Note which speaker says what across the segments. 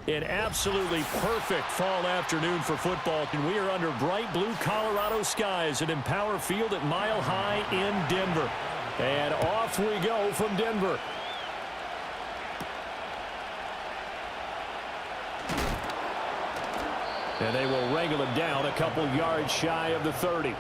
Speaker 1: An absolutely perfect fall afternoon for football, and we are under bright blue Colorado skies at Empower Field at Mile High in Denver. And off we go from Denver. And they will wrangle him down a couple yards shy of the 30.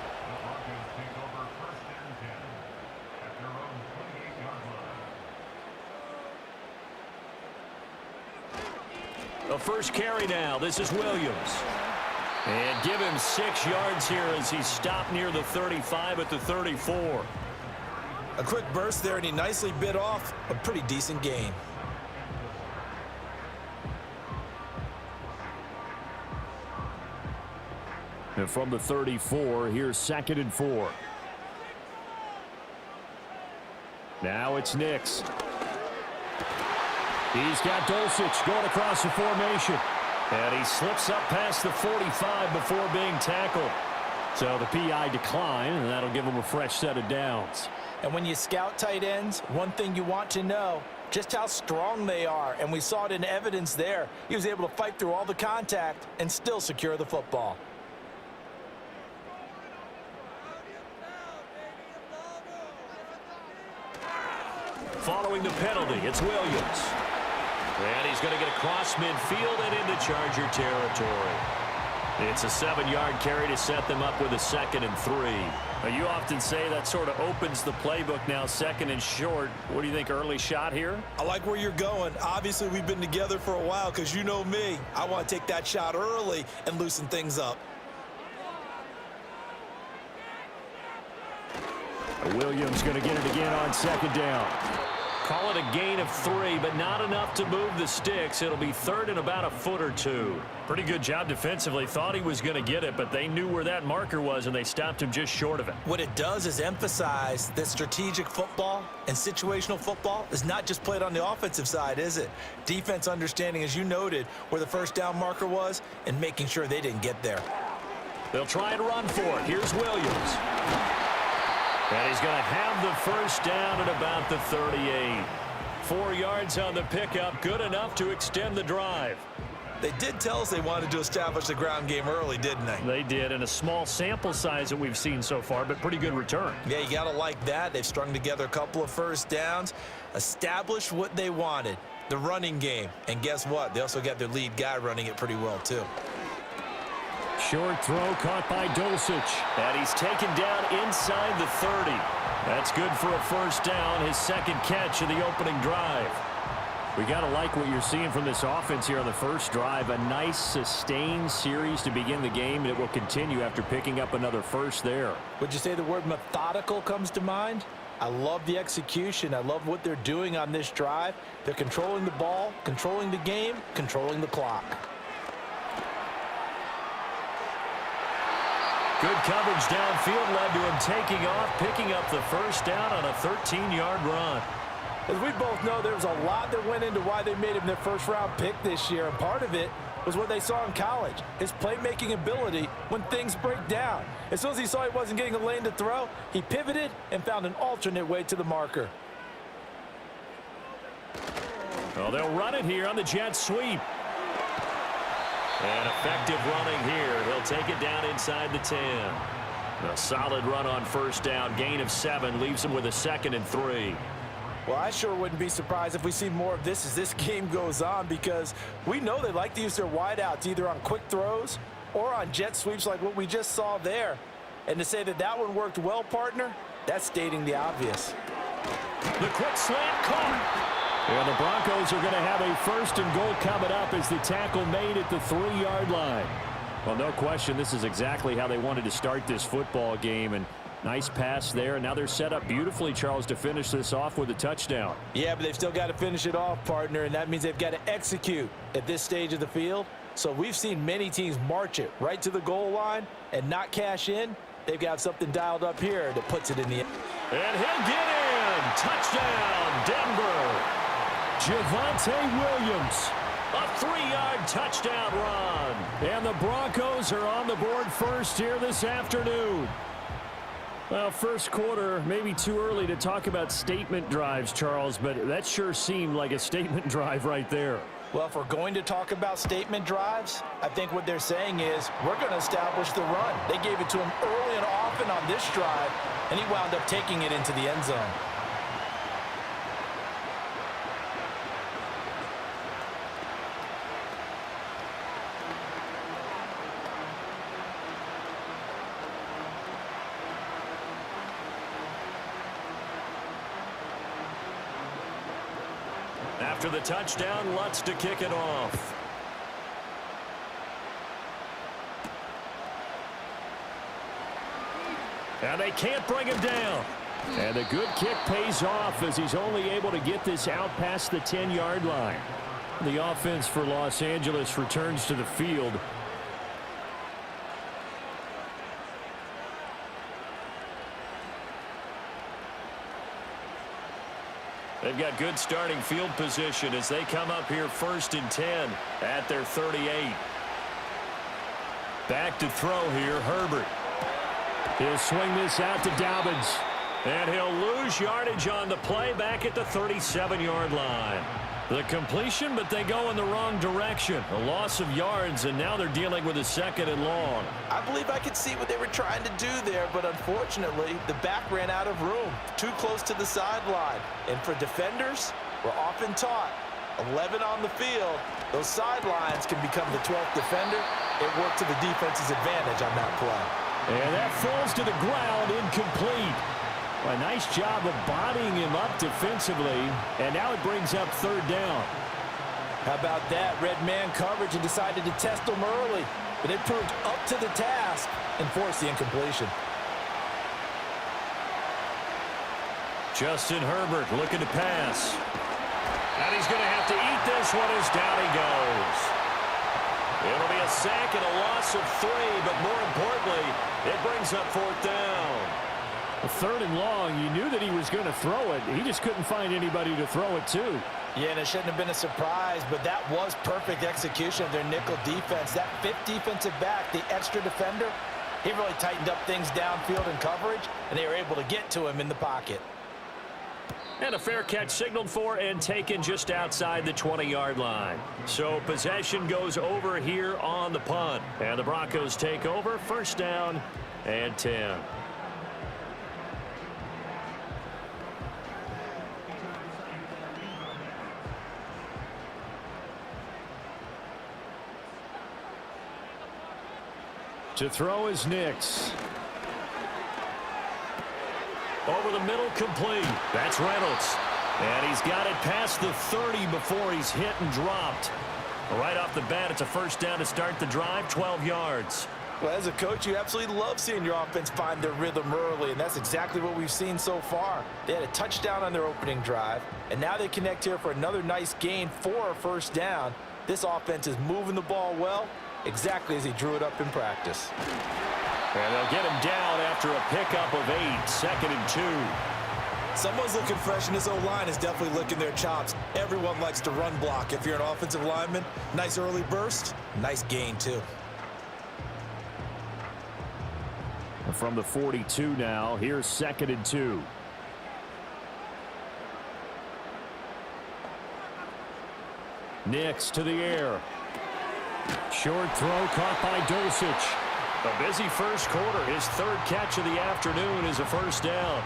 Speaker 1: The first carry now. This is Williams. And give him 6 yards here as he stopped near the 35 at the 34.
Speaker 2: A quick burst there, and he nicely bit off a pretty decent gain.
Speaker 1: And from the 34, here's 2nd and 4. Now it's Nix. He's got Dulcich going across the formation. And he slips up past the 45 before being tackled. So the PI decline, and that'll give him a fresh set of downs.
Speaker 2: And when you scout tight ends, one thing you want to know, just how strong they are. And we saw it in evidence there. He was able to fight through all the contact and still secure the football.
Speaker 1: Following the penalty, it's Williams. And he's going to get across midfield and into Charger territory. It's a 7-yard carry to set them up with a 2nd and 3. Now, you often say that sort of opens the playbook now, 2nd and short. What do you think, early shot here?
Speaker 2: I like where you're going. Obviously, we've been together for a while because you know me. I want to take that shot early and loosen things up.
Speaker 1: Williams going to get it again on 2nd down. Call it a gain of 3, but not enough to move the sticks. It'll be 3rd and about a foot or 2. Pretty good job defensively. Thought he was going to get it, but they knew where that marker was, and they stopped him just short of it.
Speaker 2: What it does is emphasize that strategic football and situational football is not just played on the offensive side, is it? Defense understanding, as you noted, where the first down marker was and making sure they didn't get there.
Speaker 1: They'll try and run for it. Here's Williams. And he's going to have the first down at about the 38. 4 yards on the pickup, good enough to extend the drive.
Speaker 2: They did tell us they wanted to establish the ground game early, didn't they?
Speaker 1: They did, and a small sample size that we've seen so far, but pretty good return.
Speaker 2: Yeah, you got to like that. They've strung together a couple of first downs, established what they wanted, the running game. And guess what? They also got their lead guy running it pretty well, too.
Speaker 1: Short throw caught by Dulcich. And he's taken down inside the 30. That's good for a first down, his 2nd catch of the opening drive. We got to like what you're seeing from this offense here on the first drive. A nice, sustained series to begin the game, and it will continue after picking up another first there.
Speaker 2: Would you say the word methodical comes to mind? I love the execution. I love what they're doing on this drive. They're controlling the ball, controlling the game, controlling the clock.
Speaker 1: Good coverage downfield led to him taking off, picking up the first down on a 13-yard run.
Speaker 2: As we both know, there was a lot that went into why they made him their first-round pick this year, and part of it was what they saw in college, his playmaking ability when things break down. As soon as he saw he wasn't getting a lane to throw, he pivoted and found an alternate way to the marker.
Speaker 1: Well, they'll run it here on the jet sweep. And effective running here. He'll take it down inside the 10. A solid run on first down. Gain of 7 leaves him with a 2nd and 3.
Speaker 2: Well, I sure wouldn't be surprised if we see more of this as this game goes on, because we know they like to use their wideouts either on quick throws or on jet sweeps like what we just saw there. And to say that that one worked well, partner, that's stating the obvious.
Speaker 1: The quick slant caught. And the Broncos are going to have a 1st and goal coming up as the tackle made at the 3-yard line. Well, no question, this is exactly how they wanted to start this football game. And nice pass there. And now they're set up beautifully, Charles, to finish this off with a touchdown.
Speaker 2: Yeah, but they've still got to finish it off, partner, and that means they've got to execute at this stage of the field. So we've seen many teams march it right to the goal line and not cash in. They've got something dialed up here that puts it in the end.
Speaker 1: And he'll get in. Touchdown, Denver. Javonte Williams, a 3-yard touchdown run. And the Broncos are on the board first here this afternoon. Well, first quarter, maybe too early to talk about statement drives, Charles, but that sure seemed like a statement drive right there.
Speaker 2: Well, if we're going to talk about statement drives, I think what they're saying is we're going to establish the run. They gave it to him early and often on this drive, and he wound up taking it into the end zone.
Speaker 1: After the touchdown, Lutz to kick it off. And they can't bring him down. And a good kick pays off as he's only able to get this out past the 10-yard line. The offense for Los Angeles returns to the field. They've got good starting field position as they come up here 1st and 10 at their 38. Back to throw here, Herbert. He'll swing this out to Dobbins. And he'll lose yardage on the play back at the 37-yard line. The completion, but they go in the wrong direction. A loss of yards, and now they're dealing with a 2nd and long.
Speaker 2: I believe I could see what they were trying to do there, but unfortunately, the back ran out of room, too close to the sideline. And for defenders, we're often taught, 11 on the field, those sidelines can become the 12th defender. It worked to the defense's advantage on that play.
Speaker 1: And that falls to the ground, incomplete. A nice job of bodying him up defensively, and now it brings up 3rd down.
Speaker 2: How about that? Red man coverage and decided to test him early, but it proved up to the task and forced the incompletion.
Speaker 1: Justin Herbert looking to pass. And he's going to have to eat this one as down he goes. It'll be a sack and a loss of 3, but more importantly, it brings up 4th down.
Speaker 3: 3rd and long, you knew that he was going to throw it. He just couldn't find anybody to throw it to.
Speaker 2: Yeah, and it shouldn't have been a surprise, but that was perfect execution of their nickel defense. That 5th defensive back, the extra defender, he really tightened up things downfield in coverage, and they were able to get to him in the pocket.
Speaker 1: And a fair catch signaled for and taken just outside the 20-yard line. So possession goes over here on the punt. And the Broncos take over, 1st down and 10.
Speaker 3: To throw is Nix.
Speaker 1: Over the middle, complete. That's Reynolds. And he's got it past the 30 before he's hit and dropped. Right off the bat, it's a 1st down to start the drive, 12 yards.
Speaker 2: Well, as a coach, you absolutely love seeing your offense find their rhythm early, and that's exactly what we've seen so far. They had a touchdown on their opening drive, and now they connect here for another nice gain for a 1st down. This offense is moving the ball well, exactly as he drew it up in practice.
Speaker 1: And they'll get him down after a pickup of 8, 2nd and 2.
Speaker 2: Someone's looking fresh, and this O-line is definitely licking their chops. Everyone likes to run block. If you're an offensive lineman, nice early burst, nice gain too.
Speaker 3: From the 42 now, here's 2nd and 2. Nix to the air. Short throw caught by Dulcich.
Speaker 1: A busy first quarter. His 3rd catch of the afternoon is a 1st down.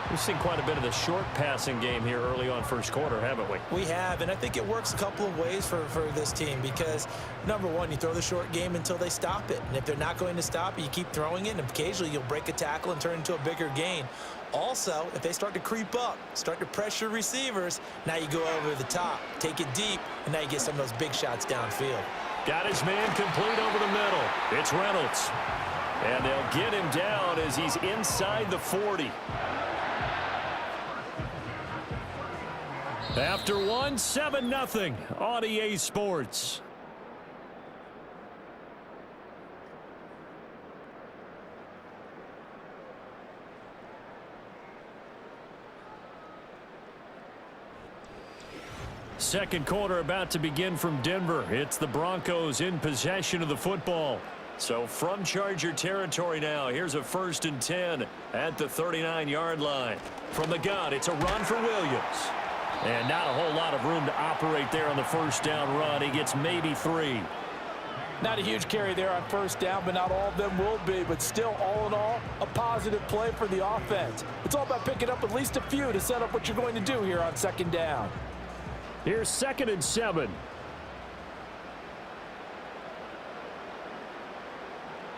Speaker 1: We've seen quite a bit of the short passing game here early on 1st quarter, haven't we?
Speaker 2: We have, and I think it works a couple of ways for this team because, number one, you throw the short game until they stop it. And if they're not going to stop it, you keep throwing it, and occasionally you'll break a tackle and turn into a bigger gain. Also, if they start to creep up, start to pressure receivers, now you go over the top, take it deep, and now you get some of those big shots downfield.
Speaker 1: Got his man complete over the middle. It's Reynolds. And they'll get him down as he's inside the 40. After one, 7-0 on EA Sports. Second quarter about to begin from Denver. It's the Broncos in possession of the football. So from Charger territory now, here's a 1st and 10 at the 39-yard line. From the gun, it's a run for Williams. And not a whole lot of room to operate there on the first down run. He gets maybe 3.
Speaker 2: Not a huge carry there on first down, but not all of them will be. But still, all in all, a positive play for the offense. It's all about picking up at least a few to set up what you're going to do here on second down.
Speaker 3: Here's 2nd and 7.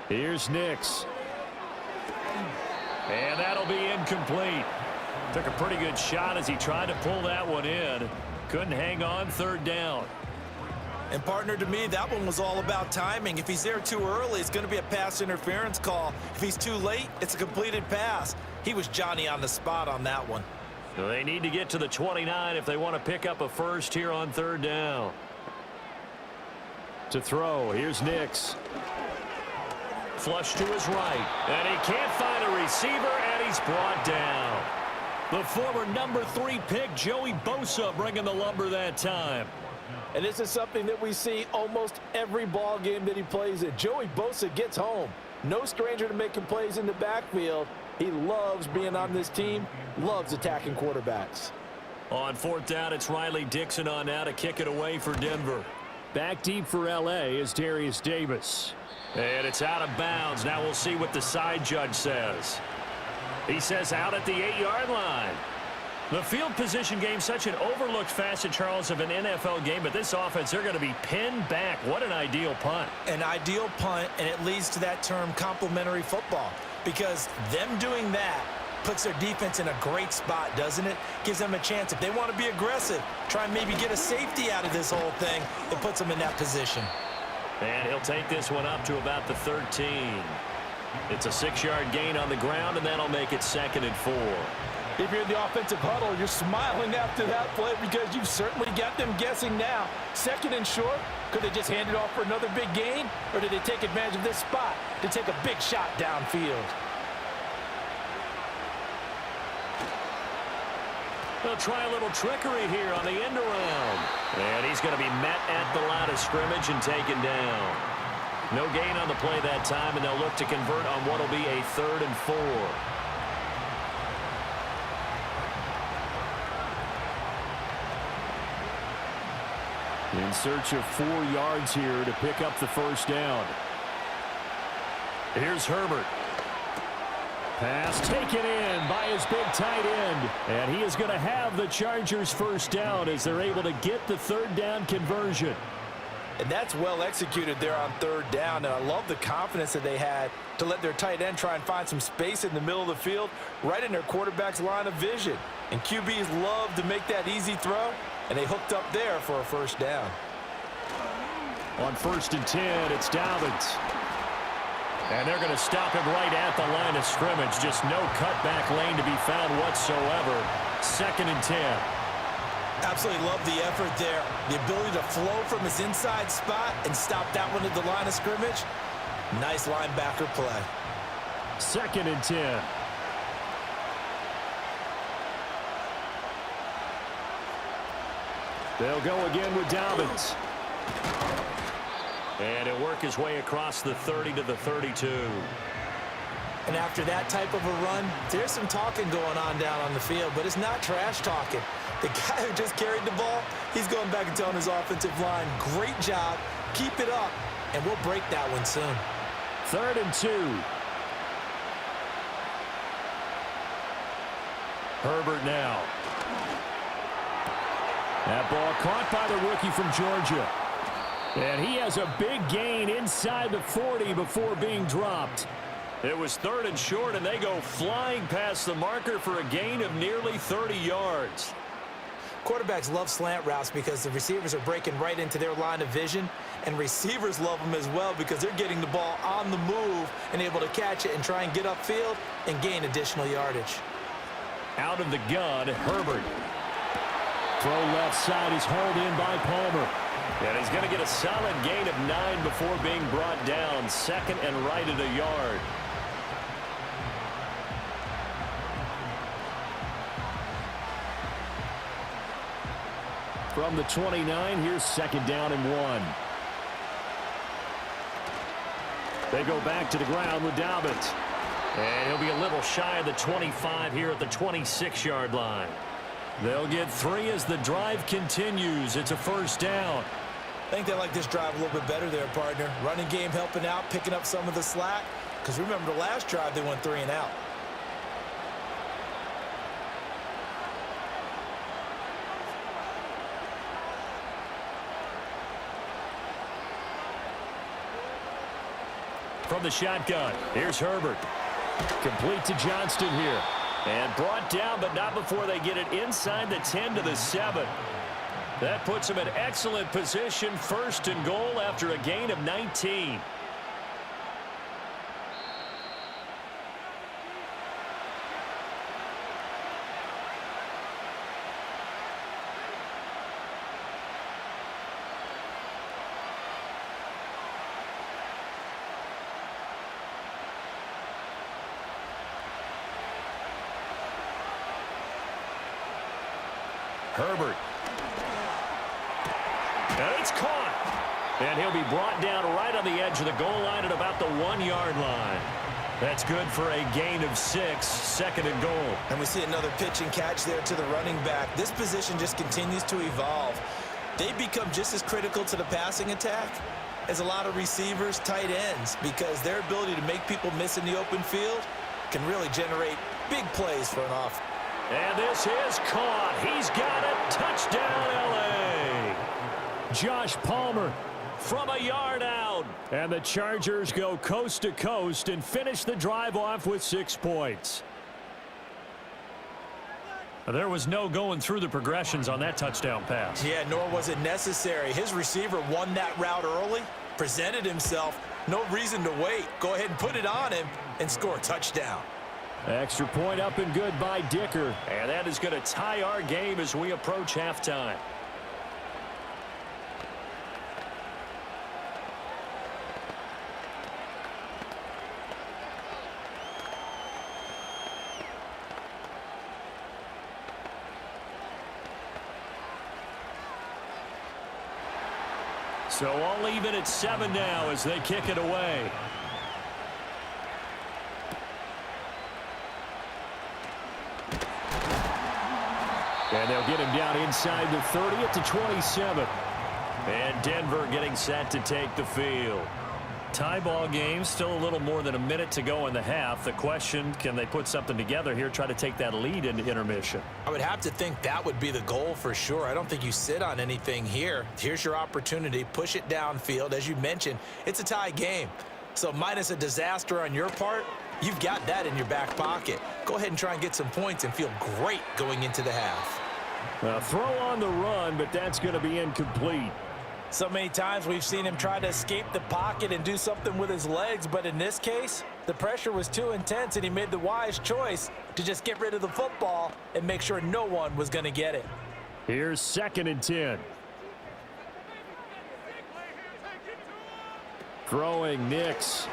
Speaker 3: Here's Nix.
Speaker 1: And that'll be incomplete. Took a pretty good shot as he tried to pull that one in. Couldn't hang on, 3rd down.
Speaker 2: And, partner, to me, that one was all about timing. If he's there too early, it's going to be a pass interference call. If he's too late, it's a completed pass. He was Johnny on the spot on that one.
Speaker 1: So they need to get to the 29 if they want to pick up a first here on 3rd down.
Speaker 3: To throw, here's Nix.
Speaker 1: Flush to his right. And he can't find a receiver, and he's brought down. The former number 3 pick, Joey Bosa, bringing the lumber that time.
Speaker 2: And this is something that we see almost every ball game that he plays in. Joey Bosa gets home. No stranger to making plays in the backfield. He loves being on this team, loves attacking quarterbacks.
Speaker 1: On 4th down, it's Riley Dixon on now to kick it away for Denver.
Speaker 3: Back deep for L.A. is Darius Davis.
Speaker 1: And it's out of bounds. Now we'll see what the side judge says. He says out at the 8-yard line. The field position game, such an overlooked facet, Charles, of an NFL game, but this offense, they're going to be pinned back. What an ideal punt.
Speaker 2: An ideal punt, and it leads to that term complementary football, because them doing that puts their defense in a great spot, doesn't it? Gives them a chance. If they want to be aggressive, try and maybe get a safety out of this whole thing, it puts them in that position.
Speaker 1: And he'll take this one up to about the 13. It's a 6-yard gain on the ground, and that'll make it 2nd and 4.
Speaker 2: If you're in the offensive huddle, you're smiling after that play because you've certainly got them guessing now. 2nd and short, could they just hand it off for another big gain? Or did they take advantage of this spot to take a big shot downfield?
Speaker 1: They'll try a little trickery here on the end around. And he's going to be met at the line of scrimmage and taken down. No gain on the play that time, and they'll look to convert on what will be a 3rd and 4.
Speaker 3: In search of 4 yards here to pick up the first down.
Speaker 1: Here's Herbert.
Speaker 3: Pass taken in by his big tight end. And he is going to have the Chargers first down as they're able to get the 3rd down conversion.
Speaker 2: And that's well executed there on 3rd down. And I love the confidence that they had to let their tight end try and find some space in the middle of the field, right in their quarterback's line of vision. And QBs love to make that easy throw, and they hooked up there for a first down.
Speaker 3: On 1st and 10, it's Dobbins.
Speaker 1: And they're going to stop him right at the line of scrimmage. Just no cutback lane to be found whatsoever. 2nd and 10.
Speaker 2: Absolutely love the effort there. The ability to flow from his inside spot and stop that one at the line of scrimmage. Nice linebacker play.
Speaker 3: 2nd and 10. They'll go again with Dobbins.
Speaker 1: And he'll work his way across the 30 to the 32.
Speaker 2: And after that type of a run, there's some talking going on down on the field, but it's not trash talking. The guy who just carried the ball, he's going back and telling his offensive line, great job, keep it up, and we'll break that one soon.
Speaker 3: 3rd and 2.
Speaker 1: Herbert now.
Speaker 3: That ball caught by the rookie from Georgia. And he has a big gain inside the 40 before being dropped.
Speaker 1: It was 3rd and short, and they go flying past the marker for a gain of nearly 30 yards.
Speaker 2: Quarterbacks love slant routes because the receivers are breaking right into their line of vision, and receivers love them as well because they're getting the ball on the move and able to catch it and try and get upfield and gain additional yardage.
Speaker 1: Out of the gun, Herbert.
Speaker 3: Throw left side is hauled in by Palmer.
Speaker 1: And he's going to get a solid gain of 9 before being brought down. 2nd and right at a yard.
Speaker 3: From the 29, here's 2nd down and 1. They go back to the ground with Dobbins.
Speaker 1: And he'll be a little shy of the 25 here at the 26-yard line.
Speaker 3: They'll get 3 as the drive continues. It's a first down.
Speaker 2: I think they like this drive a little bit better there, partner. Running game helping out, picking up some of the slack. Because remember the last drive, they went 3 and out.
Speaker 3: From the shotgun, here's Herbert. Complete to Johnston here.
Speaker 1: And brought down, but not before they get it inside the 10 to the 7. That puts them in excellent position, first and goal after a gain of 19. Herbert. And it's caught. And he'll be brought down right on the edge of the goal line at about the 1-yard line. That's good for a gain of 6, second and goal.
Speaker 2: And we see another pitch and catch there to the running back. This position just continues to evolve. They become just as critical to the passing attack as a lot of receivers, tight ends, because their ability to make people miss in the open field can really generate big plays for an offense.
Speaker 1: And this is caught. He's got it. Touchdown, L.A.
Speaker 3: Josh Palmer from a yard out. And the Chargers go coast to coast and finish the drive off with 6 points.
Speaker 1: There was no going through the progressions on that touchdown pass.
Speaker 2: Yeah, nor was it necessary. His receiver won that route early, presented himself. No reason to wait. Go ahead and put it on him and score a touchdown.
Speaker 3: Extra point up and good by Dicker.
Speaker 1: And that is going to tie our game as we approach halftime. So all even at 7 now as they kick it away.
Speaker 3: And they'll get him down inside the 30 at the 27.
Speaker 1: And Denver getting set to take the field. Tie ball game, still a little more than a minute to go in the half. The question, can they put something together here, try to take that lead into intermission?
Speaker 2: I would have to think that would be the goal for sure. I don't think you sit on anything here. Here's your opportunity. Push it downfield. As you mentioned, it's a tie game. So minus a disaster on your part, you've got that in your back pocket. Go ahead and try and get some points and feel great going into the half.
Speaker 3: Throw on the run, but that's going to be incomplete.
Speaker 2: So many times we've seen him try to escape the pocket and do something with his legs, but in this case, the pressure was too intense and he made the wise choice to just get rid of the football and make sure no one was going to get it.
Speaker 3: Here's 2nd and 10. Throwing Nix.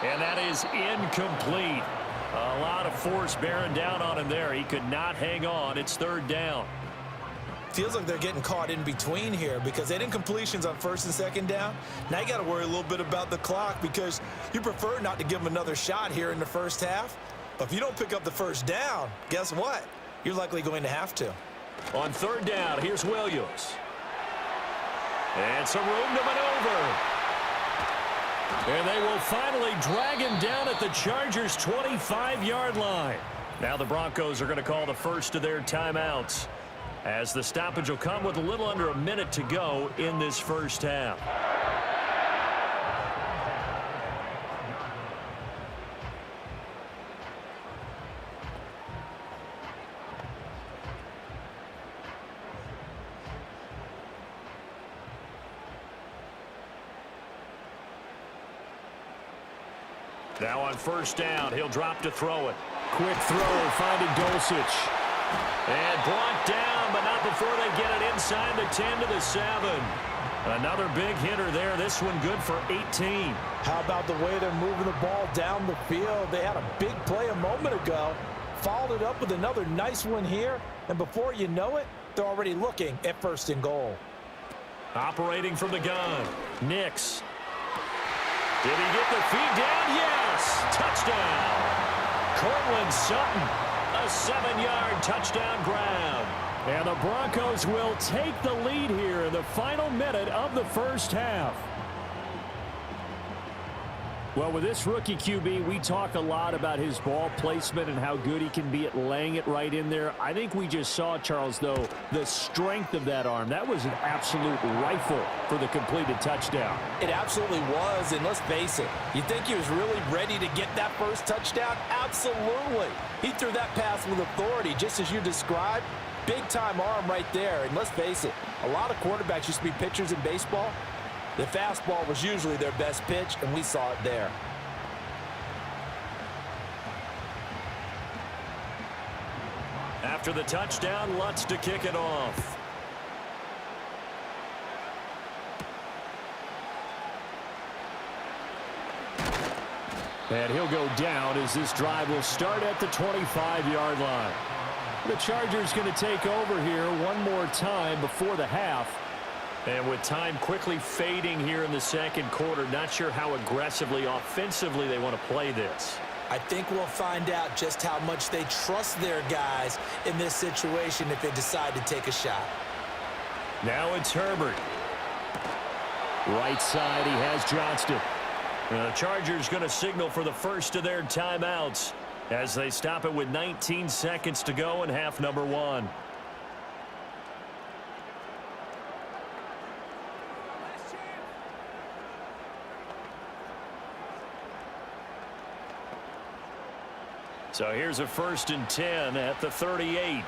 Speaker 1: And that is incomplete. A lot of force bearing down on him there. He could not hang on. It's 3rd down.
Speaker 2: Feels like they're getting caught in between here because they didn't completions on 1st and 2nd down. Now you got to worry a little bit about the clock because you prefer not to give them another shot here in the first half. But if you don't pick up the 1st down, guess what? You're likely going to have to.
Speaker 1: On 3rd down, here's Williams. And some room to maneuver.
Speaker 3: And they will finally drag him down at the Chargers' 25-yard line.
Speaker 1: Now the Broncos are going to call the first of their timeouts, as the stoppage will come with a little under a minute to go in this first half. Now on 1st down, he'll drop to throw it.
Speaker 3: Quick throw, finding Dulcich.
Speaker 1: And brought down, but not before they get it inside the 10 to the 7. Another big hitter there. This one good for 18.
Speaker 2: How about the way they're moving the ball down the field? They had a big play a moment ago. Followed it up with another nice one here. And before you know it, they're already looking at 1st and goal.
Speaker 1: Operating from the gun. Nix. Did he get the feed down? Yes! Touchdown! Cortland Sutton. A 7-yard touchdown grab.
Speaker 3: And the Broncos will take the lead here in the final minute of the first half. Well, with this rookie QB, we talk a lot about his ball placement and how good he can be at laying it right in there. I think we just saw, Charles, though, the strength of that arm. That was an absolute rifle for the completed touchdown.
Speaker 2: It absolutely was, and let's face it, you think he was really ready to get that first touchdown? Absolutely. He threw that pass with authority, just as you described. Big-time arm right there, and let's face it, a lot of quarterbacks used to be pitchers in baseball. The fastball was usually their best pitch, and we saw it there.
Speaker 1: After the touchdown, Lutz to kick it off.
Speaker 3: And he'll go down as this drive will start at the 25-yard line. The Chargers going to take over here one more time before the half.
Speaker 1: And with time quickly fading here in the second quarter, not sure how aggressively, offensively they want to play this.
Speaker 2: I think we'll find out just how much they trust their guys in this situation if they decide to take a shot.
Speaker 1: Now it's Herbert.
Speaker 3: Right side, he has Johnston.
Speaker 1: The Chargers going to signal for the first of their timeouts as they stop it with 19 seconds to go in half number one. So here's a 1st and 10 at the 38.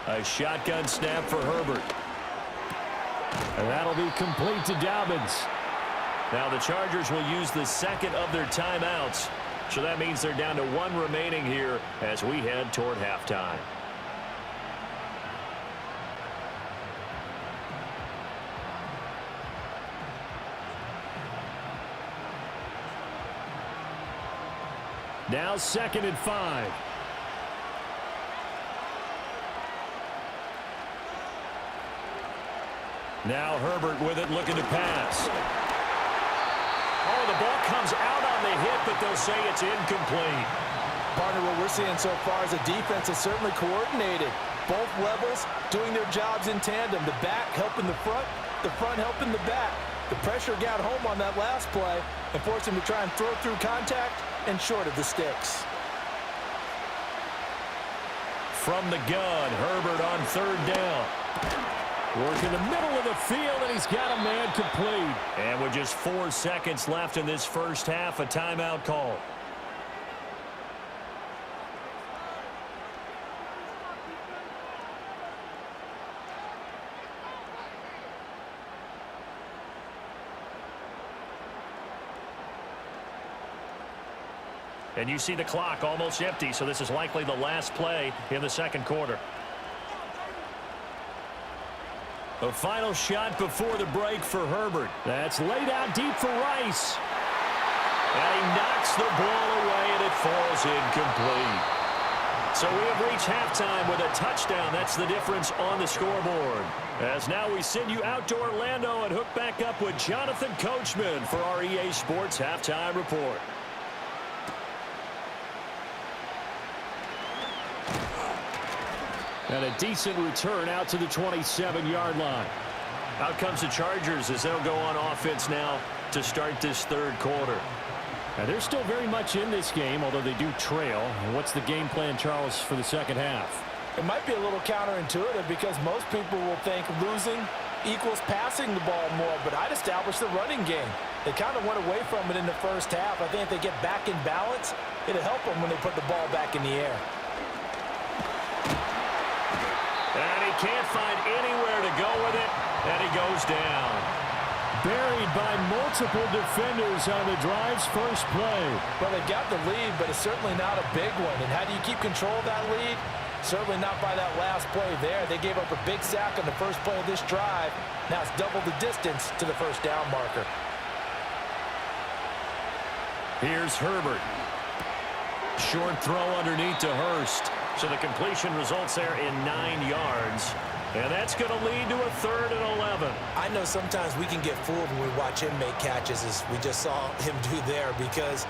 Speaker 1: A shotgun snap for Herbert.
Speaker 3: And that'll be complete to Dobbins.
Speaker 1: Now the Chargers will use the second of their timeouts. So that means they're down to one remaining here as we head toward halftime.
Speaker 3: Now 2nd and 5.
Speaker 1: Now Herbert with it, looking to pass. Oh, the ball comes out on the hit, but they'll say it's incomplete.
Speaker 2: Partner, what we're seeing so far is the defense is certainly coordinated. Both levels doing their jobs in tandem. The back helping the front helping the back. The pressure got home on that last play and forced him to try and throw through contact and short of the sticks.
Speaker 1: From the gun, Herbert on 3rd down.
Speaker 3: Working the middle of the field, and he's got a man complete.
Speaker 1: And with just 4 seconds left in this first half, a timeout call. And you see the clock almost empty, so this is likely the last play in the second quarter. A final shot before the break for Herbert.
Speaker 3: That's laid out deep for Rice.
Speaker 1: And he knocks the ball away, and it falls incomplete. So we have reached halftime with a touchdown. That's the difference on the scoreboard. As now we send you out to Orlando and hook back up with Jonathan Coachman for our EA Sports Halftime Report.
Speaker 3: And a decent return out to the 27-yard line.
Speaker 1: Out comes the Chargers as they'll go on offense now to start this third quarter.
Speaker 3: Now they're still very much in this game, although they do trail. And what's the game plan, Charles, for the second half?
Speaker 2: It might be a little counterintuitive because most people will think losing equals passing the ball more, but I'd establish the running game. They kind of went away from it in the first half. I think if they get back in balance, it'll help them when they put the ball back in the air.
Speaker 1: And he can't find anywhere to go with it, and he goes down.
Speaker 3: Buried by multiple defenders on the drive's first play.
Speaker 2: Well, they got the lead, but it's certainly not a big one. And how do you keep control of that lead? Certainly not by that last play there. They gave up a big sack on the first play of this drive. Now it's double the distance to the first down marker.
Speaker 1: Here's Herbert. Short throw underneath to Hurst. So the completion results there in 9 yards. And that's going to lead to a 3rd and 11.
Speaker 2: I know sometimes we can get fooled when we watch him make catches, as we just saw him do there, because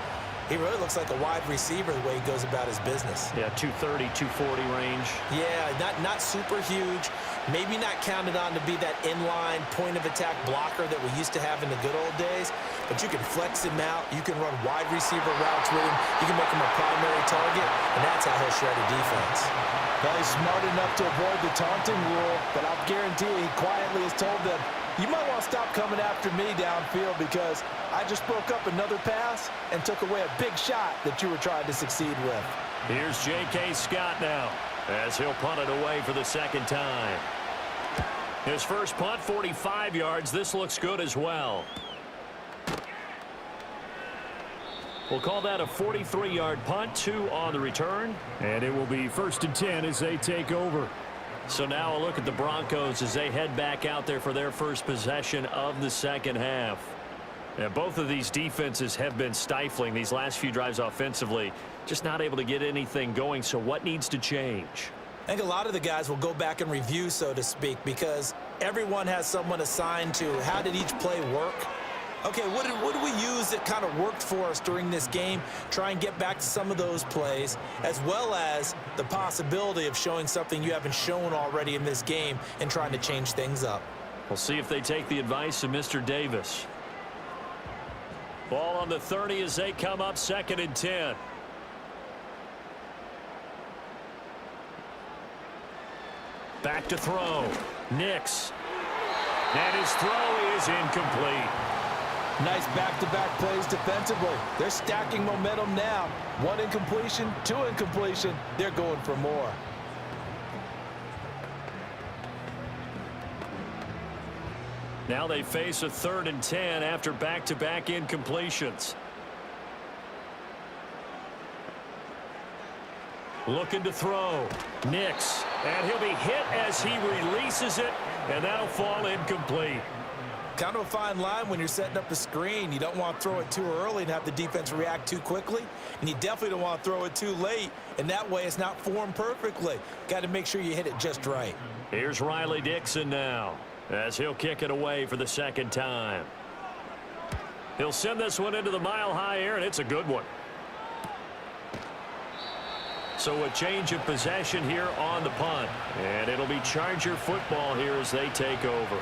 Speaker 2: He really looks like a wide receiver the way he goes about his business.
Speaker 3: Yeah, 230, 240 range.
Speaker 2: Yeah, not super huge. Maybe not counted on to be that inline point-of-attack blocker that we used to have in the good old days. But you can flex him out. You can run wide receiver routes with him. You can make him a primary target, and that's how he'll shred a defense.
Speaker 4: Well, he's smart enough to avoid the taunting rule, but I'll guarantee you he quietly has told them, you might want to stop coming after me downfield because I just broke up another pass and took away a big shot that you were trying to succeed with.
Speaker 1: Here's J.K. Scott now as he'll punt it away for the second time. His first punt, 45 yards. This looks good as well. We'll call that a 43-yard punt, 2 on the return.
Speaker 3: And it will be 1st and 10 as they take over.
Speaker 1: So now a look at the Broncos as they head back out there for their first possession of the second half. And both of these defenses have been stifling these last few drives offensively. Just not able to get anything going. So what needs to change?
Speaker 2: I think a lot of the guys will go back and review, so to speak, because everyone has someone assigned to how did each play work. Okay, what did we use that kind of worked for us during this game? Try and get back to some of those plays, as well as the possibility of showing something you haven't shown already in this game and trying to change things up.
Speaker 1: We'll see if they take the advice of Mr. Davis. Ball on the 30 as they come up 2nd and 10. Back to throw. Nix. And his throw is incomplete.
Speaker 4: Nice back-to-back plays defensively. They're stacking momentum now. 1 incompletion, 2 incompletion. They're going for more.
Speaker 1: Now they face a 3rd and 10 after back-to-back incompletions. Looking to throw. Nix. And he'll be hit as he releases it, and that'll fall incomplete.
Speaker 2: Kind of a fine line when you're setting up a screen. You don't want to throw it too early and have the defense react too quickly. And you definitely don't want to throw it too late. And that way it's not formed perfectly. Got to make sure you hit it just right.
Speaker 1: Here's Riley Dixon now as he'll kick it away for the second time. He'll send this one into the mile-high air, and it's a good one. So a change of possession here on the punt. And it'll be Charger football here as they take over.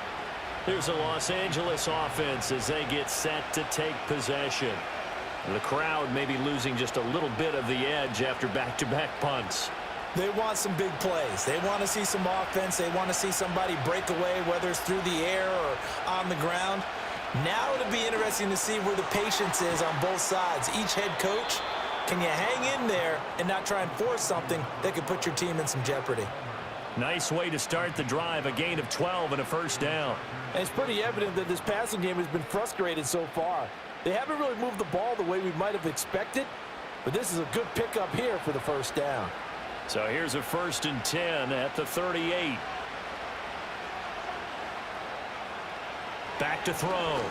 Speaker 1: Here's a Los Angeles offense as they get set to take possession. The crowd may be losing just a little bit of the edge after back-to-back punts.
Speaker 2: They want some big plays. They want to see some offense. They want to see somebody break away, whether it's through the air or on the ground. Now it'll be interesting to see where the patience is on both sides. Each head coach, can you hang in there and not try and force something that could put your team in some jeopardy?
Speaker 1: Nice way to start the drive, a gain of 12 and a first down.
Speaker 4: And it's pretty evident that this passing game has been frustrated so far. They haven't really moved the ball the way we might have expected, but this is a good pickup here for the first down.
Speaker 1: So here's a 1st and 10 at the 38. Back to throw.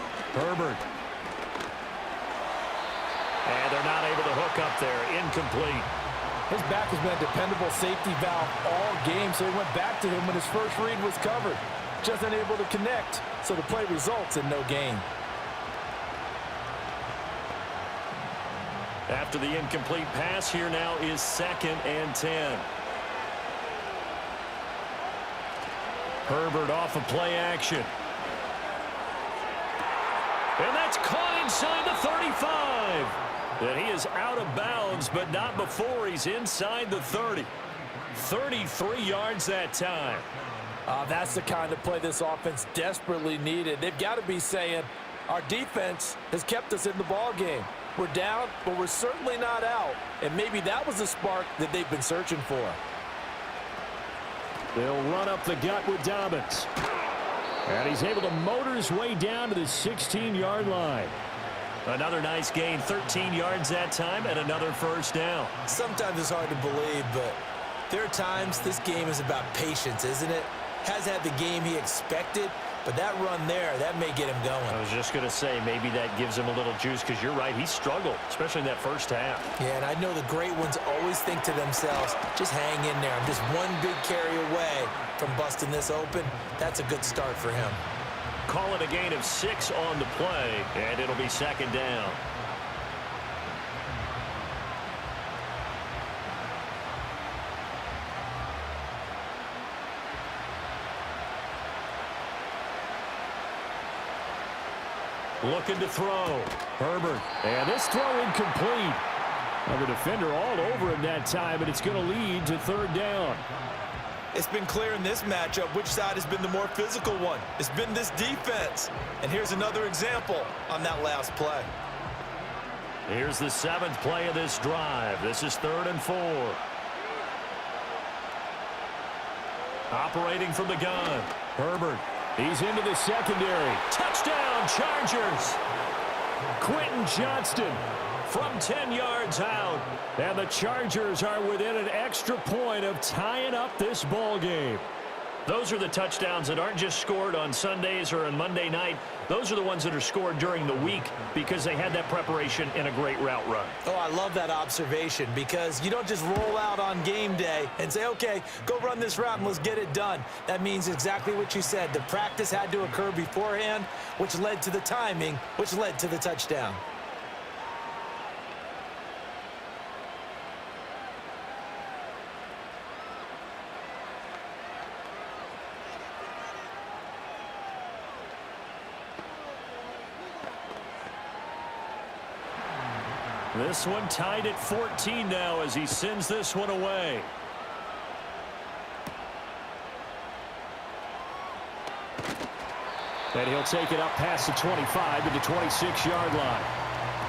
Speaker 1: Herbert. And they're not able to hook up there. Incomplete.
Speaker 4: His back has been a dependable safety valve all game, so he went back to him when his first read was covered. Just unable to connect, so the play results in no gain.
Speaker 1: After the incomplete pass, here now is 2nd and 10. Herbert off of play action. And that's caught inside the 35. And he is out of bounds, but not before he's inside the 30. 33 yards that time.
Speaker 4: That's the kind of play this offense desperately needed. They've got to be saying, our defense has kept us in the ball game. We're down, but we're certainly not out. And maybe that was the spark that they've been searching for.
Speaker 3: They'll run up the gut with Dobbins. And he's able to motor his way down to the 16-yard line.
Speaker 1: Another nice gain, 13 yards that time, and another first down.
Speaker 2: Sometimes it's hard to believe, but there are times this game is about patience, isn't it? Has had the game he expected, but that run there, that may get him going.
Speaker 1: I was just going to say, maybe that gives him a little juice, because you're right, he struggled, especially in that first half.
Speaker 2: Yeah, and I know the great ones always think to themselves, just hang in there. I'm just one big carry away from busting this open. That's a good start for him.
Speaker 1: Call it a gain of 6 on the play, and it'll be 2nd down. looking to throw. Herbert.
Speaker 3: And this throw incomplete. Well, the defender all over him that time, and it's going to lead to third down.
Speaker 4: It's been clear in this matchup which side has been the more physical one. It's been this defense. And here's another example on that last play.
Speaker 1: Here's the 7th play of this drive. This is 3rd and 4. Operating from the gun. Herbert.
Speaker 3: He's into the secondary.
Speaker 1: Touchdown, Chargers.
Speaker 3: Quentin Johnston
Speaker 1: From 10 yards out.
Speaker 3: And the Chargers are within an extra point of tying up this ball game.
Speaker 1: Those are the touchdowns that aren't just scored on Sundays or on Monday night. Those are the ones that are scored during the week because they had that preparation and a great route run.
Speaker 4: Oh, I love that observation because you don't just roll out on game day and say, okay, go run this route and let's get it done. That means exactly what you said. The practice had to occur beforehand, which led to the timing, which led to the touchdown.
Speaker 1: This one tied at 14 now as he sends this one away.
Speaker 3: And he'll take it up past the 25 to the 26-yard line.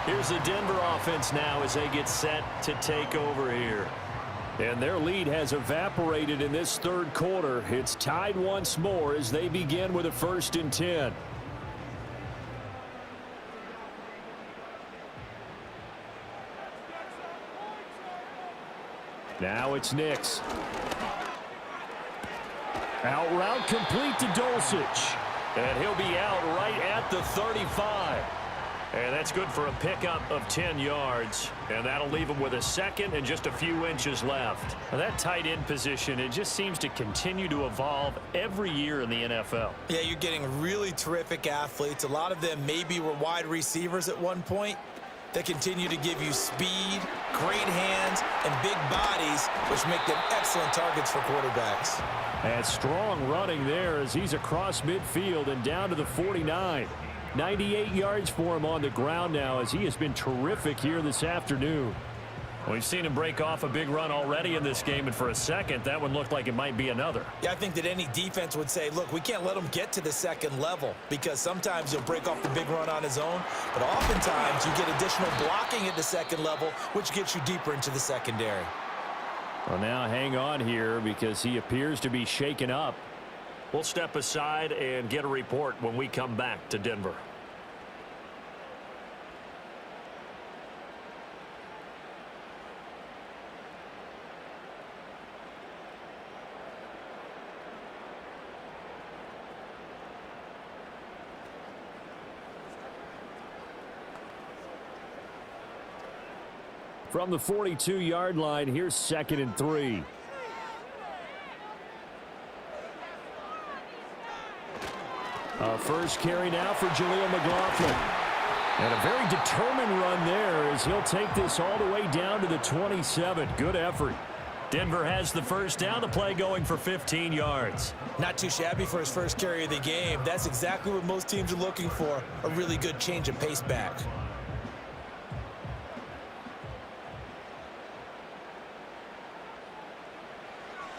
Speaker 1: Here's the Denver offense now as they get set to take over here.
Speaker 3: And their lead has evaporated in this third quarter. It's tied once more as they begin with a 1st and 10. Now it's Nix. Out route complete to Dulcich.
Speaker 1: And he'll be out right at the 35. And that's good for a pickup of 10 yards. And that'll leave him with a 2nd and just a few inches left. Now that tight end position, it just seems to continue to evolve every year in the NFL.
Speaker 4: Yeah, you're getting really terrific athletes. A lot of them maybe were wide receivers at one point. They continue to give you speed, great hands, and big bodies, which make them excellent targets for quarterbacks.
Speaker 3: And strong running there as he's across midfield and down to the 49. 98 yards for him on the ground now as he has been terrific here this afternoon.
Speaker 1: We've seen him break off a big run already in this game, and for a second, that one looked like it might be another.
Speaker 4: Yeah, I think that any defense would say, look, we can't let him get to the 2nd level because sometimes he'll break off the big run on his own, but oftentimes you get additional blocking at the 2nd level, which gets you deeper into the secondary.
Speaker 3: Well, now hang on here because he appears to be shaken up.
Speaker 1: We'll step aside and get a report when we come back to Denver.
Speaker 3: From the 42-yard line, here's 2nd and 3. A first carry now for Jaleel McLaughlin. And a very determined run there as he'll take this all the way down to the 27. Good effort.
Speaker 1: Denver has the first down. The play going for 15 yards.
Speaker 4: Not too shabby for his first carry of the game. That's exactly what most teams are looking for, a really good change of pace back.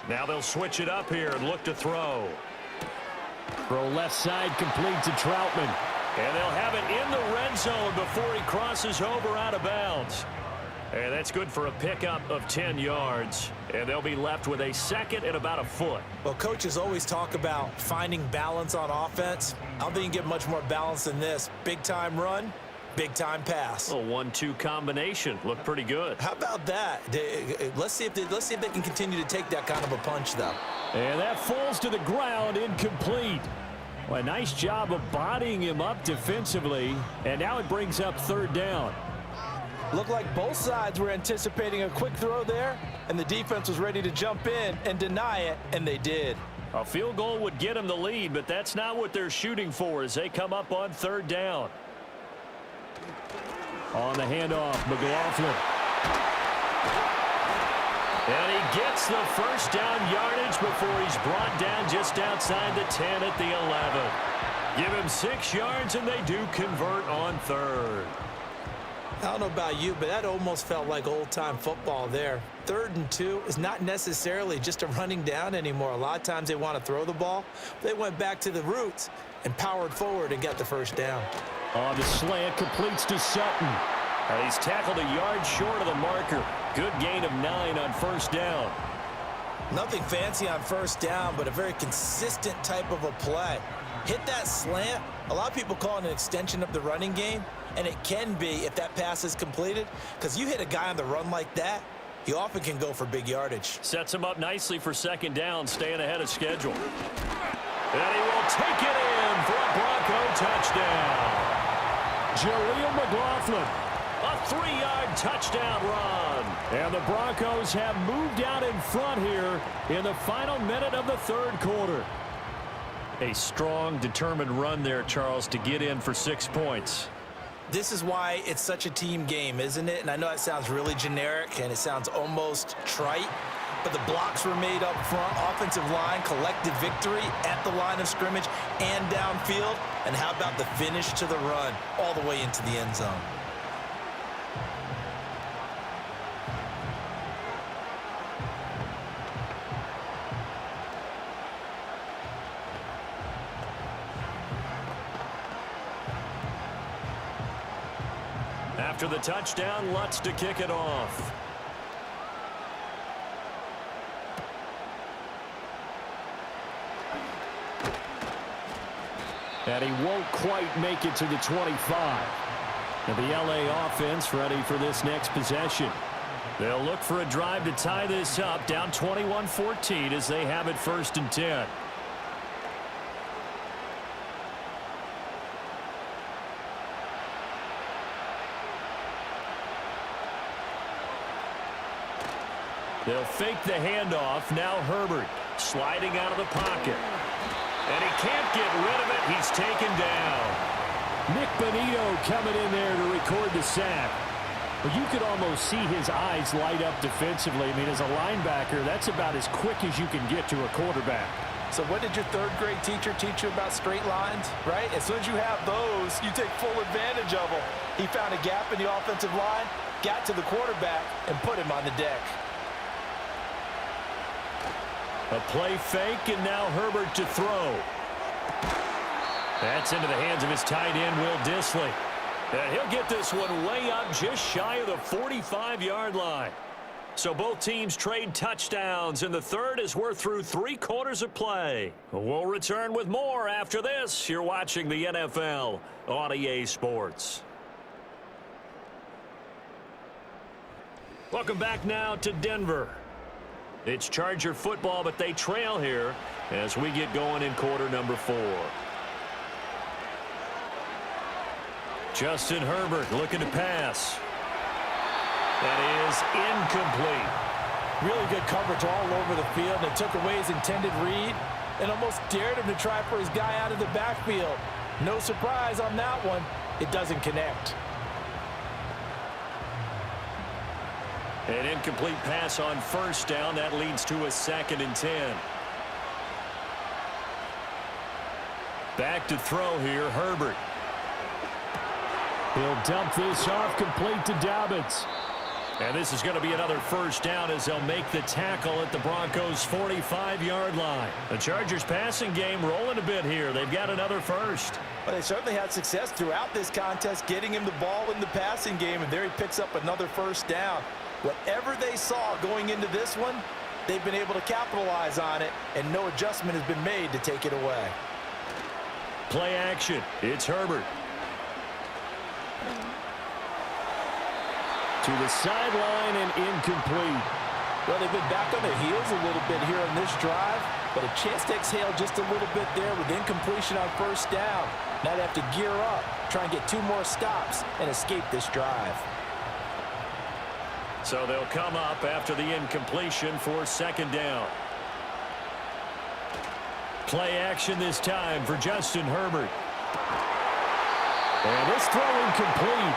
Speaker 1: Now they'll switch it up here and look to throw.
Speaker 3: Throw left side complete to Troutman.
Speaker 1: And they'll have it in the red zone before he crosses over out of bounds. And that's good for a pickup of 10 yards. And they'll be left with a 2nd and about a foot.
Speaker 4: Well, coaches always talk about finding balance on offense. I don't think you can get much more balance than this. Big-time run, big-time pass.
Speaker 1: A 1-2 combination. Looked pretty good.
Speaker 4: How about that? Let's see if they can continue to take that kind of a punch, though.
Speaker 3: And that falls to the ground, incomplete. Well, a nice job of bodying him up defensively. And now it brings up 3rd down.
Speaker 2: Looked like both sides were anticipating a quick throw there, and the defense was ready to jump in and deny it, and they did.
Speaker 1: A field goal would get them the lead, but that's not what they're shooting for as they come up on 3rd down.
Speaker 3: On the handoff, McLaughlin.
Speaker 1: And he gets the first down yardage before he's brought down just outside the 10 at the 11. Give him 6 yards, and they do convert on third.
Speaker 4: I don't know about you, but that almost felt like old-time football there. 3rd and 2 is not necessarily just a running down anymore. A lot of times they want to throw the ball. They went back to the roots and powered forward and got the first down.
Speaker 3: On the slant, completes to Sutton.
Speaker 1: And he's tackled a yard short of the marker. Good gain of 9 on first down.
Speaker 2: Nothing fancy on first down, but a very consistent type of a play. Hit that slant. A lot of people call it an extension of the running game, and it can be if that pass is completed, because you hit a guy on the run like that, he often can go for big yardage.
Speaker 1: Sets him up nicely for second down, staying ahead of schedule. And he will take it in for a Bronco touchdown.
Speaker 3: Jaleel McLaughlin.
Speaker 1: A 3-yard touchdown run.
Speaker 3: And the Broncos have moved out in front here in the final minute of the 3rd quarter.
Speaker 1: A strong, determined run there, Charles, to get in for 6 points.
Speaker 2: This is why it's such a team game, isn't it? And I know that sounds really generic and it sounds almost trite, but the blocks were made up front, offensive line, collective victory at the line of scrimmage and downfield. And how about the finish to the run all the way into the end zone?
Speaker 1: After the touchdown, Lutz to kick it off.
Speaker 3: And he won't quite make it to the 25. And the LA offense ready for this next possession.
Speaker 1: They'll look for a drive to tie this up, down 21-14 as they have it 1st and 10. They'll fake the handoff. Now Herbert sliding out of the pocket. And he can't get rid of it. He's taken down.
Speaker 3: Nick Bonito coming in there to record the sack. But you could almost see his eyes light up defensively. I mean, as a linebacker, that's about as quick as you can get to a quarterback.
Speaker 2: So what did your 3rd grade teacher teach you about straight lines, right? As soon as you have those, you take full advantage of them. He found a gap in the offensive line, got to the quarterback, and put him on the deck.
Speaker 1: A play fake, and now Herbert to throw. That's into the hands of his tight end, Will Dissly. And he'll get this one way up just shy of the 45-yard line. So both teams trade touchdowns, and the 3rd as we're through 3 quarters of play. We'll return with more after this. You're watching the NFL on EA Sports. Welcome back now to Denver. It's Charger football, but they trail here as we get going in quarter number 4. Justin Herbert looking to pass. That is incomplete.
Speaker 2: Really good coverage all over the field. They took away his intended read and almost dared him to try for his guy out of the backfield. No surprise on that one. It doesn't connect.
Speaker 1: An incomplete pass on first down. That leads to a 2nd and 10. Back to throw here, Herbert.
Speaker 3: He'll dump this off, complete to Dobbins.
Speaker 1: And this is going to be another first down as they'll make the tackle at the Broncos' 45-yard line. The Chargers passing game rolling a bit here. They've got another first.
Speaker 2: Well, they certainly had success throughout this contest getting him the ball in the passing game, and there he picks up another first down. Whatever they saw going into this one, they've been able to capitalize on it, and no adjustment has been made to take it away.
Speaker 1: Play action. It's Herbert.
Speaker 3: To the sideline and incomplete.
Speaker 2: Well, they've been back on their heels a little bit here on this drive, but a chance to exhale just a little bit there with incompletion on first down. Now they have to gear up, try and get 2 more stops and escape this drive.
Speaker 1: So they'll come up after the incompletion for 2nd down. Play action this time for Justin Herbert.
Speaker 3: And this throw incomplete.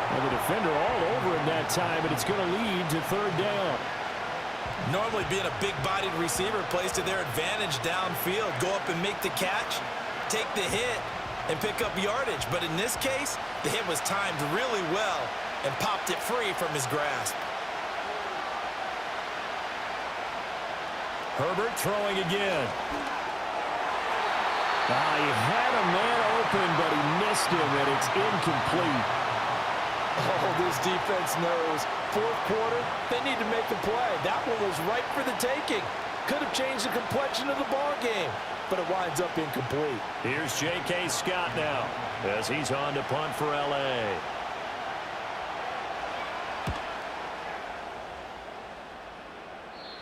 Speaker 3: And the defender all over him that time, and it's going to lead to 3rd down.
Speaker 2: Normally being a big-bodied receiver plays to their advantage downfield. Go up and make the catch. take the hit and pick up yardage. But in this case, the hit was timed really well and popped it free from his grasp.
Speaker 1: Herbert throwing again.
Speaker 3: He had a man open, but he missed him, and it's incomplete.
Speaker 4: Oh, this defense knows. Fourth quarter, they need to make the play. That one was right for the taking. Could have changed the complexion of the ball game, but it winds up incomplete.
Speaker 1: Here's J.K. Scott now as he's on to punt for L.A.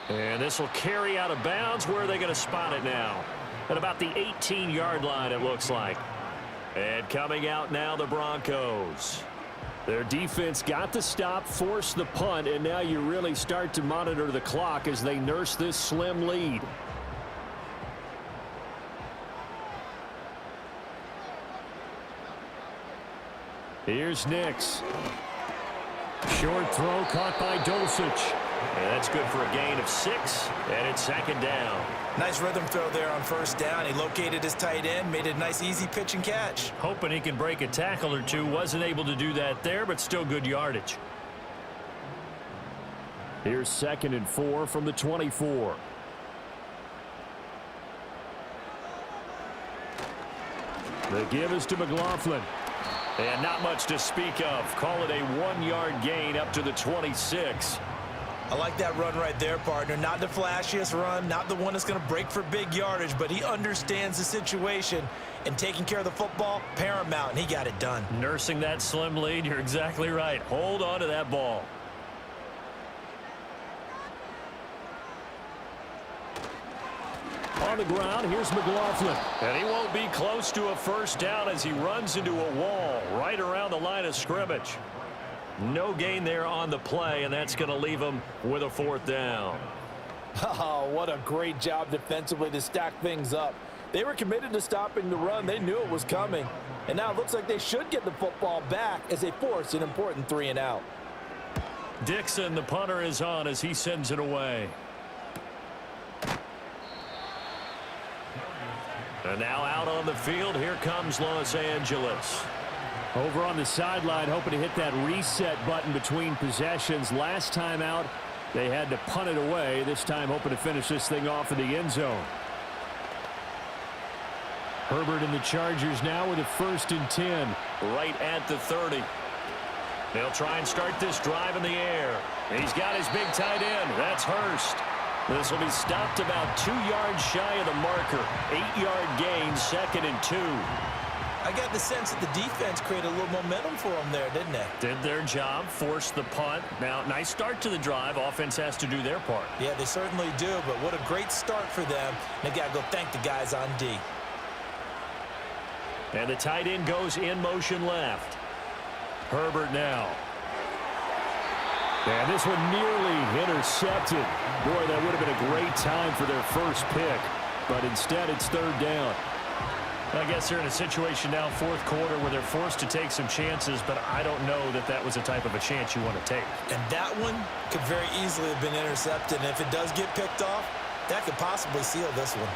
Speaker 1: And this will carry out of bounds. Where are they going to spot it now? At about the 18-yard line, it looks like. And coming out now, the Broncos.
Speaker 3: Their defense got the stop, forced the punt, and now you really start to monitor the clock as they nurse this slim lead. Here's Nix.
Speaker 1: Short throw caught by Dulcich. And that's good for a gain of 6, and it's second down.
Speaker 2: Nice rhythm throw there on first down. He located his tight end, made a nice easy pitch and catch.
Speaker 1: Hoping he can break a tackle or two. Wasn't able to do that there, but still good yardage.
Speaker 3: Here's 2nd and 4 from the 24. The give is to McLaughlin.
Speaker 1: And not much to speak of. Call it a 1-yard gain up to the 26.
Speaker 2: I like that run right there, partner. Not the flashiest run, not the one that's going to break for big yardage, but he understands the situation, and taking care of the football, paramount, and he got it done.
Speaker 1: Nursing that slim lead, you're exactly right. Hold on to that ball.
Speaker 3: On the ground, here's McLaughlin.
Speaker 1: And he won't be close to a first down as he runs into a wall right around the line of scrimmage. No gain there on the play, and that's going to leave him with a 4th down.
Speaker 4: Oh, what a great job defensively to stack things up. They were committed to stopping the run. They knew it was coming. And now it looks like they should get the football back as they force an important 3 and out.
Speaker 1: Dixon, the punter, is on as he sends it away. And now out on the field, here comes Los Angeles.
Speaker 3: Over on the sideline, hoping to hit that reset button between possessions. Last time out, they had to punt it away. This time, hoping to finish this thing off in the end zone. Herbert and the Chargers now with a 1st and 10.
Speaker 1: Right at the 30. They'll try and start this drive in the air. He's got his big tight end. That's Hurst. This will be stopped about 2 yards shy of the marker. 8-yard gain, 2nd and 2.
Speaker 2: I got the sense that the defense created a little momentum for them there, didn't they?
Speaker 1: Did their job, forced the punt. Now, nice start to the drive. Offense has to do their part.
Speaker 2: Yeah, they certainly do, but what a great start for them. They got to go thank the guys on D.
Speaker 1: And the tight end goes in motion left. Herbert now.
Speaker 3: And this one nearly intercepted. Boy, that would have been a great time for their first pick. But instead, it's 3rd down.
Speaker 1: I guess they're in a situation now, 4th quarter, where they're forced to take some chances, but I don't know that that was the type of a chance you want to take.
Speaker 2: And that one could very easily have been intercepted. And if it does get picked off, that could possibly seal this one.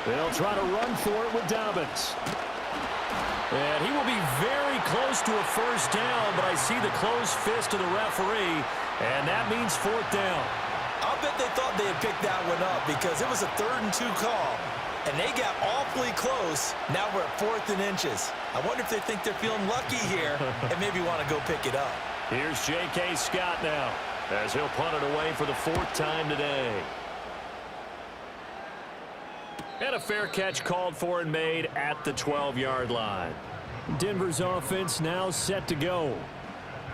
Speaker 3: They'll try to run for it with Dobbins.
Speaker 1: And he will be very close to a first down, but I see the closed fist of the referee, and that means 4th down.
Speaker 2: I'll bet they thought they had picked that one up because it was a 3rd and 2 call. And they got awfully close. Now we're at 4th and inches. I wonder if they think they're feeling lucky here and maybe want to go pick it up.
Speaker 1: Here's J.K. Scott now as he'll punt it away for the 4th time today. And a fair catch called for and made at the 12-yard line.
Speaker 3: Denver's offense now set to go.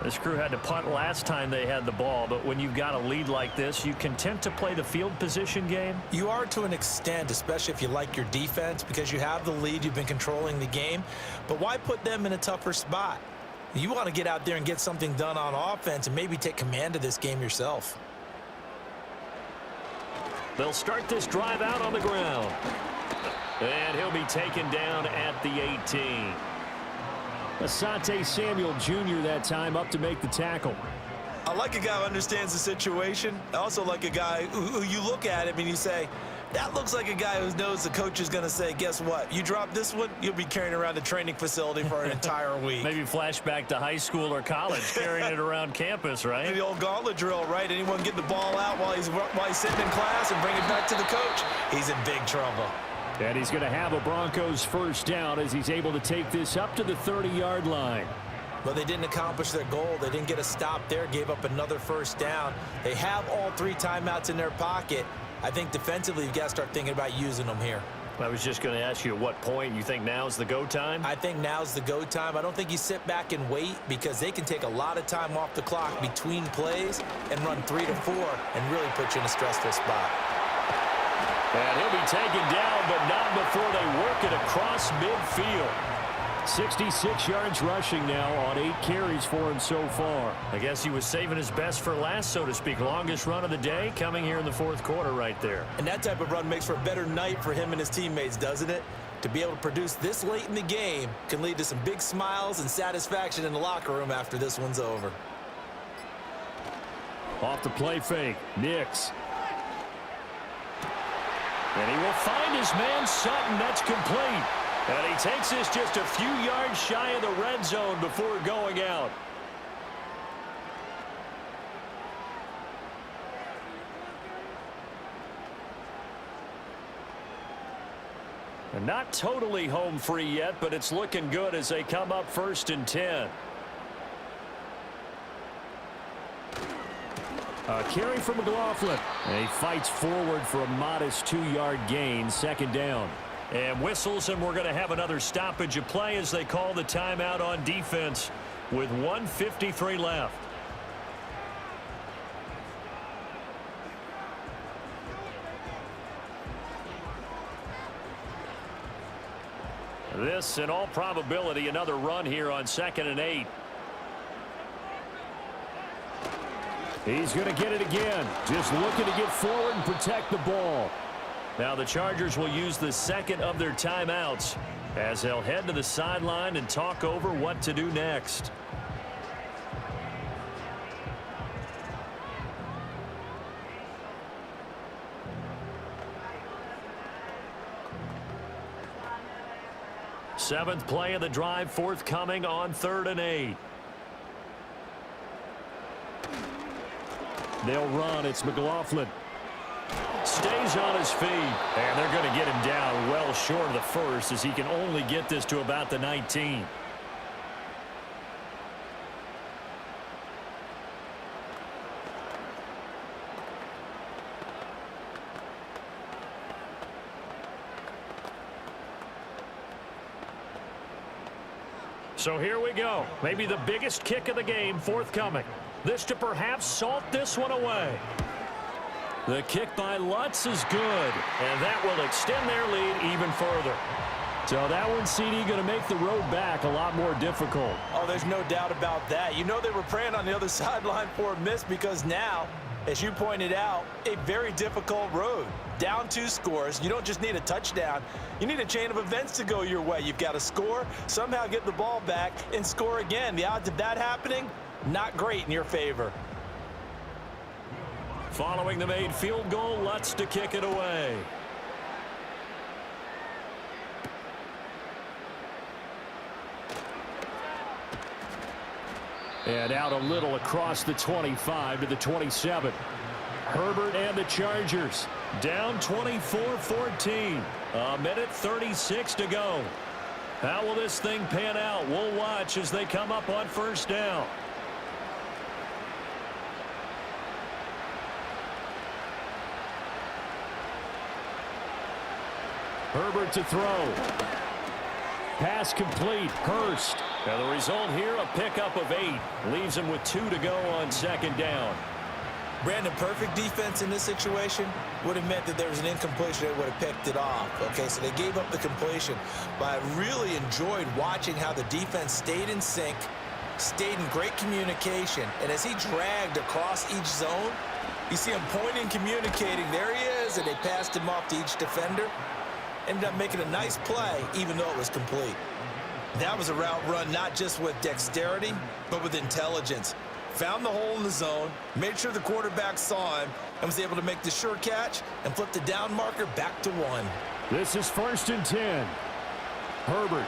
Speaker 1: This crew had to punt last time they had the ball, but when you've got a lead like this, you content to play the field position game?
Speaker 2: You are to an extent, especially if you like your defense, because you have the lead, you've been controlling the game. But why put them in a tougher spot? You want to get out there and get something done on offense and maybe take command of this game yourself.
Speaker 1: They'll start this drive out on the ground. And he'll be taken down at the 18.
Speaker 3: Asante Samuel Jr. that time up to make the tackle.
Speaker 2: I like a guy who understands the situation. I also like a guy who you look at him and you say,
Speaker 4: That looks like a guy who knows the coach is going to say, guess what? You drop this one, you'll be carrying around the training facility for an entire week.
Speaker 1: Maybe flashback to high school or college, carrying it around campus, right?
Speaker 4: The old gauntlet drill, right? Anyone get the ball out while he's sitting in class and bring it back to the coach? He's in big trouble.
Speaker 3: And he's going to have a Broncos first down as he's able to take this up to the 30-yard line.
Speaker 4: But they didn't accomplish their goal. They didn't get a stop there, gave up another first down. They have all 3 timeouts in their pocket. I think defensively, you've got to start thinking about using them here.
Speaker 1: I was just going to ask you at what point you think now's the go time?
Speaker 4: I think now's the go time. I don't think you sit back and wait because they can take a lot of time off the clock between plays and run 3 to 4 and really put you in a stressful spot.
Speaker 1: And he'll be taken down, but not before they work it across midfield.
Speaker 3: 66 yards rushing now on 8 carries for him so far.
Speaker 1: I guess he was saving his best for last, so to speak. Longest run of the day coming here in the 4th quarter right there.
Speaker 4: And that type of run makes for a better night for him and his teammates, doesn't it? To be able to produce this late in the game can lead to some big smiles and satisfaction in the locker room after this one's over.
Speaker 3: Off the play fake, Nix.
Speaker 1: And he will find his man Sutton. That's complete. And he takes this just a few yards shy of the red zone before going out. And not totally home free yet, but it's looking good as they come up 1st and 10.
Speaker 3: A carry from McLaughlin. And he fights forward for a modest 2-yard gain, 2nd down.
Speaker 1: And whistles, and we're going to have another stoppage of play as they call the timeout on defense with 1:53 left. This, in all probability, another run here on 2nd and 8.
Speaker 3: He's going to get it again. Just looking to get forward and protect the ball.
Speaker 1: Now the Chargers will use the 2nd of their timeouts as they'll head to the sideline and talk over what to do next. Seventh play of the drive forthcoming on 3rd and 8.
Speaker 3: They'll run. It's McLaughlin.
Speaker 1: Stays on his feet, and they're going to get him down well short of the first as he can only get this to about the 19. So here we go. Maybe the biggest kick of the game forthcoming. This to perhaps salt this one away. The kick by Lutz is good, and that will extend their lead even further.
Speaker 3: So that one, CD, going to make the road back a lot more difficult.
Speaker 4: Oh, there's no doubt about that. You know they were praying on the other sideline for a miss because now, as you pointed out, a very difficult road. Down 2 scores. You don't just need a touchdown. You need a chain of events to go your way. You've got to score, somehow get the ball back, and score again. The odds of that happening, not great in your favor.
Speaker 1: Following the made field goal, Lutz to kick it away.
Speaker 3: And out a little across the 25 to the 27. Herbert and the Chargers
Speaker 1: down 24-14. A minute 36 to go. How will this thing pan out? We'll watch as they come up on 1st down.
Speaker 3: Herbert to throw. Pass complete. Hurst.
Speaker 1: Now the result here, a pickup of 8. Leaves him with 2 to go on 2nd down.
Speaker 4: Brandon, perfect defense in this situation would have meant that there was an incompletion that would have picked it off. Okay, so they gave up the completion. But I really enjoyed watching how the defense stayed in sync, stayed in great communication. And as he dragged across each zone, you see him pointing, communicating. There he is, and they passed him off to each defender. Ended up making a nice play, even though it was complete. That was a route run not just with dexterity, but with intelligence. found the hole in the zone, made sure the quarterback saw him, and was able to make the sure catch and flip the down marker back to 1.
Speaker 3: This is 1st and 10. Herbert.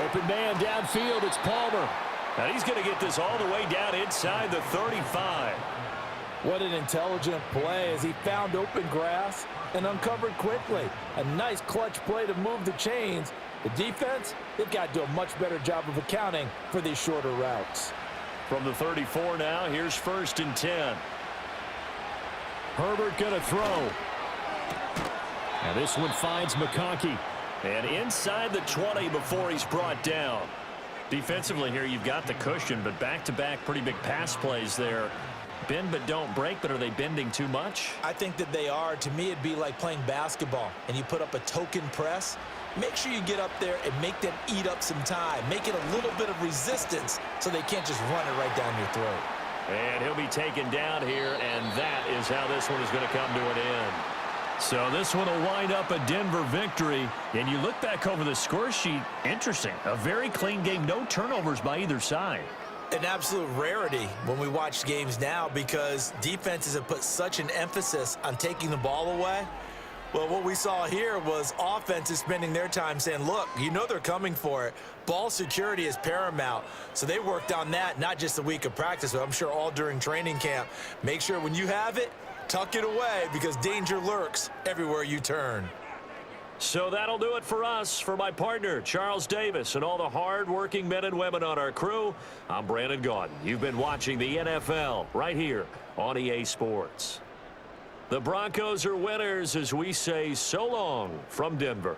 Speaker 3: Open man downfield. It's Palmer.
Speaker 1: And he's going to get this all the way down inside the 35.
Speaker 2: What an intelligent play as he found open grass and uncovered quickly. A nice clutch play to move the chains. The defense, they've got to do a much better job of accounting for these shorter routes.
Speaker 1: From the 34 now, here's 1st and 10.
Speaker 3: Herbert going to throw. And this one finds McConkey.
Speaker 1: And inside the 20 before he's brought down. Defensively here, you've got the cushion, but back-to-back pretty big pass plays there. Bend but don't break, but are they bending too much?
Speaker 4: I think that they are. To me, it'd be like playing basketball, and you put up a token press. Make sure you get up there and make them eat up some time. Make it a little bit of resistance so they can't just run it right down your throat.
Speaker 1: And he'll be taken down here, and that is how this one is going to come to an end. So this one will wind up a Denver victory. And you look back over the score sheet, interesting. A very clean game, no turnovers by either side.
Speaker 4: An absolute rarity when we watch games now because defenses have put such an emphasis on taking the ball away. Well, what we saw here was offenses spending their time saying, look, you know they're coming for it. Ball security is paramount. So they worked on that, not just a week of practice, but I'm sure all during training camp. Make sure when you have it, tuck it away because danger lurks everywhere you turn.
Speaker 1: So that'll do it for us. For my partner, Charles Davis, and all the hard-working men and women on our crew, I'm Brandon Gaudin. You've been watching the NFL right here on EA Sports. The Broncos are winners as we say so long from Denver.